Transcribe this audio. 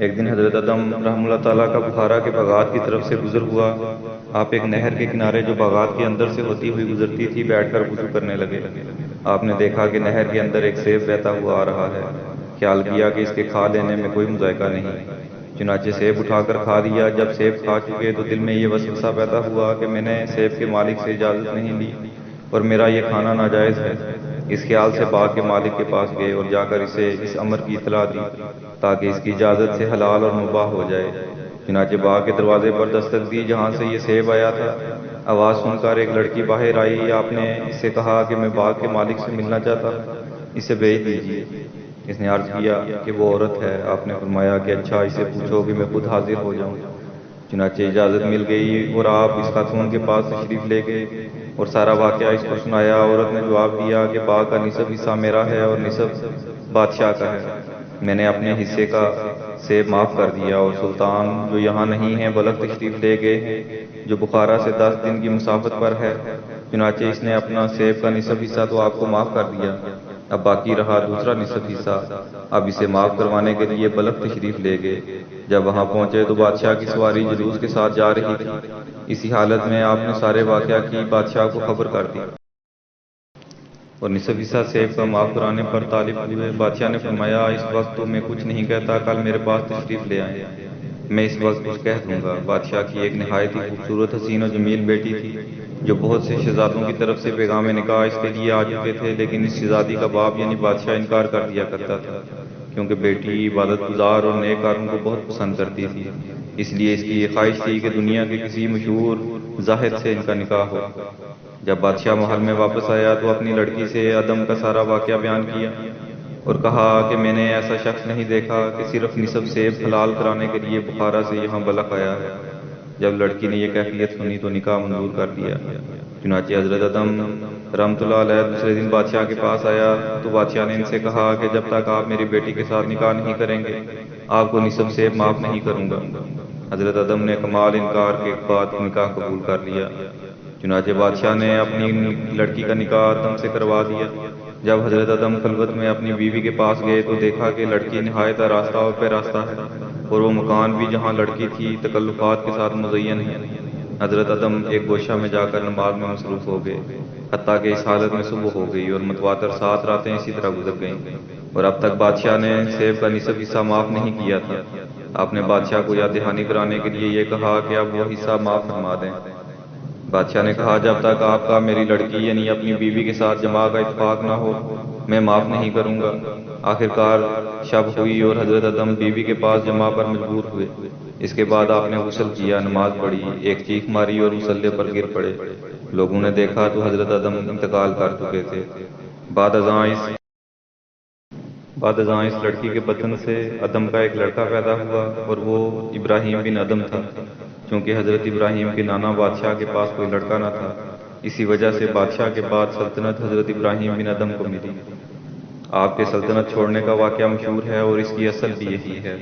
ایک دن حضرت ادم رحمہ اللہ تعالیٰ کا بخارا کے باغات کی طرف سے گزر ہوا۔ آپ ایک نہر کے کنارے جو باغات کے اندر سے ہوتی ہوئی گزرتی تھی بیٹھ کر وضو کرنے لگے۔ آپ نے دیکھا کہ نہر کے اندر ایک سیب بہتا ہوا آ رہا ہے۔ خیال کیا کہ اس کے کھا لینے میں کوئی مذائقہ نہیں، چنانچہ سیب اٹھا کر کھا دیا۔ جب سیب کھا چکے تو دل میں یہ وسوسہ پیدا ہوا کہ میں نے سیب کے مالک سے اجازت نہیں لی اور میرا یہ کھانا ناجائز ہے۔ اس خیال سے باغ کے مالک کے پاس گئے اور جا کر اسے اس امر کی اطلاع دی تاکہ اس کی اجازت سے حلال اور مباح ہو جائے۔ چنانچہ باغ کے دروازے پر دستک دی جہاں سے یہ سیب آیا تھا۔ آواز سن کر ایک لڑکی باہر آئی۔ آپ نے اس سے کہا کہ میں باغ کے مالک سے ملنا چاہتا ہوں، اسے بھیج دیجیے۔ اس نے عرض کیا کہ وہ عورت ہے۔ آپ نے فرمایا کہ اچھا، اسے پوچھو کہ میں خود حاضر ہو جاؤں۔ چنانچہ اجازت مل گئی اور آپ اس خاتون کے پاس تشریف لے گئے اور سارا واقعہ اس کو سنایا۔ عورت نے جواب دیا کہ باغ کا نصف حصہ میرا ہے اور نصف بادشاہ کا ہے۔ میں نے اپنے حصے کا سیب معاف کر دیا اور سلطان جو یہاں نہیں ہیں بلکہ تشریف لے گئے ہیں، جو بخارا سے 10 دن کی مسافت پر ہے، چنانچہ اس نے اپنا سیب کا نصف حصہ تو آپ کو معاف کر دیا۔ اب باقی رہا دوسرا نصف حصہ، اب اسے معاف کروانے کے لیے بلخ تشریف لے گئے۔ جب وہاں پہنچے تو بادشاہ کی سواری جلوس کے ساتھ جا رہی تھی۔ اسی حالت میں آپ نے سارے واقعہ کی بادشاہ کو خبر کر دی اور نصف حصہ سیب کا معاف کرانے پر طالب ہوئے۔ بادشاہ نے فرمایا اس وقت تو میں کچھ نہیں کہتا، کل میرے پاس تشریف لے آئیں، میں اس وقت کچھ کہہ دوں گا۔ بادشاہ کی ایک نہایت ہی خوبصورت حسین و جمیل بیٹی تھی جو بہت سے شہزادوں کی طرف سے پیغام نکاح اس کے لیے آ چکے تھے، لیکن اس شہزادی کا باپ یعنی بادشاہ انکار کر دیا کرتا تھا کیونکہ بیٹی عبادت گزار اور نیک کاروں کو بہت پسند کرتی تھی۔ اس لیے اس کی یہ خواہش تھی کہ دنیا کے کسی مشہور زاہد سے ان کا نکاح ہو۔ جب بادشاہ محل میں واپس آیا تو اپنی لڑکی سے ادم کا سارا واقعہ بیان کیا اور کہا کہ میں نے ایسا شخص نہیں دیکھا کہ صرف نصف سیب حلال کرانے کے لیے بخارا سے یہاں بلخ آیا ہے۔ جب لڑکی نے یہ کیفیت سنی تو نکاح منظور کر دیا۔ چنانچہ حضرت ادم رحمۃ اللہ علیہ دوسرے دن بادشاہ کے پاس آیا تو بادشاہ نے ان سے کہا کہ جب تک آپ میری بیٹی کے ساتھ نکاح نہیں کریں گے آپ کو نصف سیب معاف نہیں کروں گا۔ حضرت ادم نے کمال انکار کے بعد نکاح قبول کر لیا۔ چنانچہ بادشاہ نے اپنی لڑکی کا نکاح ادم سے کروا دیا۔ جب حضرت ادم خلوت میں اپنی بیوی کے پاس گئے تو دیکھا کہ لڑکی نہایت آراستہ اور پیراستہ ہے اور وہ مکان بھی جہاں لڑکی تھی تکلفات کے ساتھ مزین ہے۔ حضرت ادم ایک گوشہ میں جا کر نماز میں مصروف ہو گئے، حتیٰ کہ اس حالت میں صبح ہو گئی اور متواتر 7 راتیں اسی طرح گزر گئیں اور اب تک بادشاہ نے سیب کا نصف حصہ معاف نہیں کیا تھا۔ آپ نے بادشاہ کو یاد دہانی کرانے کے لیے یہ کہا کہ اب وہ حصہ معاف فرما دیں۔ بادشاہ نے کہا جب تک آپ کا میری لڑکی یعنی اپنی بیوی کے ساتھ جماع کا اتفاق نہ ہو میں معاف نہیں کروں گا۔ آخرکار شب ہوئی اور حضرت ادم بیوی کے پاس جماع پر مجبور ہوئے۔ اس کے بعد آپ نے غسل کیا، نماز پڑھی، ایک چیخ ماری اور مصلے پر گر پڑے۔ لوگوں نے دیکھا تو حضرت ادم انتقال کر چکے تھے۔ بعد ازاں اس لڑکی کے بطن سے ادم کا ایک لڑکا پیدا ہوا اور وہ ابراہیم بن ادم تھا۔ چونکہ حضرت ابراہیم کے نانا بادشاہ کے پاس کوئی لڑکا نہ تھا، اسی وجہ سے بادشاہ کے بعد سلطنت حضرت ابراہیم بن ادم کو ملی۔ آپ کے سلطنت چھوڑنے کا واقعہ مشہور ہے اور اس کی اصل بھی یہی ہے۔